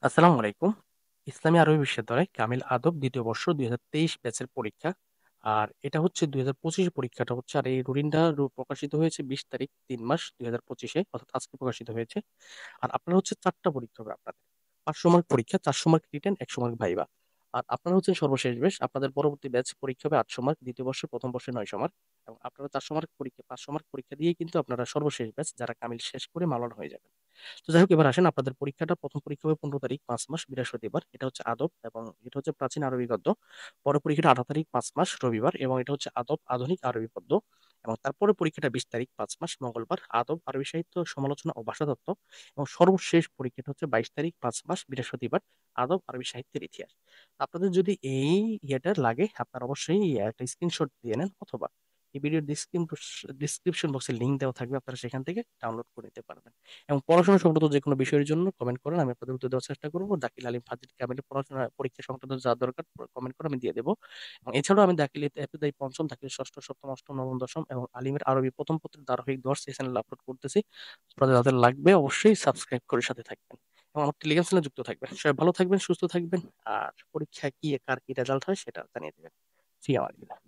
আসসালামু আলাইকুম। ইসলামী আরবি বিশ্ববিদ্যালয় কামিল আদব ২য় বর্ষ ২০২৩ ব্যাচের পরীক্ষা। আর এটা হচ্ছে ২০২৫ পরীক্ষাটা হচ্ছে। আর এই রুটিনটা প্রকাশিত হয়েছে ২০ তারিখ ৩ মাস ২০২৫ অর্থাৎ আজকে প্রকাশিত হয়েছে। আর আপনার হচ্ছে ৪ টা পরীক্ষা হবে আপনাদের। ৫০০ মার্ক পরীক্ষা, ৪০০ মার্ক রিটেন, ১০০ মার্ক ভাইবা। আর আপনারা হচ্ছেন সর্বশেষ ব্যাচ। আপনাদের পরবর্তী ব্যাচ পরীক্ষা হবে ৮০০ মার্ক, দ্বিতীয় বর্ষে প্রথম বর্ষে ৯০০ মার্ক। এবং আপনারা ৪০০ মার্ক পরীক্ষা, ৫০০ মার্ক পরীক্ষা দিয়েই কিন্তু আপনারা সর্বশেষ ব্যাচ যারা কামিল শেষ করে মাওলানা হয়ে যাবেন। তো যাই হোক, এবার আসেন আপনাদের পরীক্ষাটা। প্রথম পরীক্ষা হবে 15 তারিখ 5 মাস বৃহস্পতিবার, এটা হচ্ছে আদব এবং এটা হচ্ছে প্রাচীন আরবি গদ্য। পরের পরীক্ষাটা 18 তারিখ 5 মাস রবিবার এবং এটা হচ্ছে আদব আধুনিক আরবি পদ্য। এবং তারপরে পরীক্ষাটা 20 তারিখ 5 মাস মঙ্গলবার, আদব আরবি সাহিত্য সমালোচনা ও ভাষাতত্ত্ব। এবং সর্বশেষ পরীক্ষাটা হচ্ছে 22 তারিখ 5 মাস বৃহস্পতিবার, আদব আরবি সাহিত্যের ইতিহাস। আপনাদের যদি এই ইয়েটা লাগে, আপনারা অবশ্যই একটা স্ক্রিনশট দিয়ে নেন, অথবা এই ভিডিওর ডিসক্রিপশন বক্সে লিংক দেওয়া থাকবে, আপনারা সেখান থেকে ডাউনলোড করে নিতে পারবেন। এবং পড়াশোনা সংক্রান্ত যে কোনো বিষয়ের জন্য কমেন্ট করেন, আমি আপনাদের উত্তর দেওয়ার চেষ্টা করবো। দাখিল আলিম ফাজিল কামিলের পড়াশোনা পরীক্ষা সংক্রান্ত যা দরকার কমেন্ট করে আমি দিয়ে দেবো। এবং এছাড়াও আমি দাখিল ইবতেদায়ী পঞ্চম, দাখিল ষষ্ঠ, সপ্তম, অষ্টম, নবম, দশম এবং আলিমের আরবি প্রথম পত্রের ধারাবাহিক দর্স এই চ্যানেলে আপলোড করতেছি। আপনাদের যাদের লাগবে অবশ্যই সাবস্ক্রাইব করে সাথে থাকবেন এবং আমার টেলিগ্রাম চ্যানেলে যুক্ত থাকবেন। সবাই ভালো থাকবেন, সুস্থ থাকবেন। আর পরীক্ষা কি কার কি রেজাল্ট হয় সেটা জানিয়ে দেবেন। ফি আমানিল্লাহ।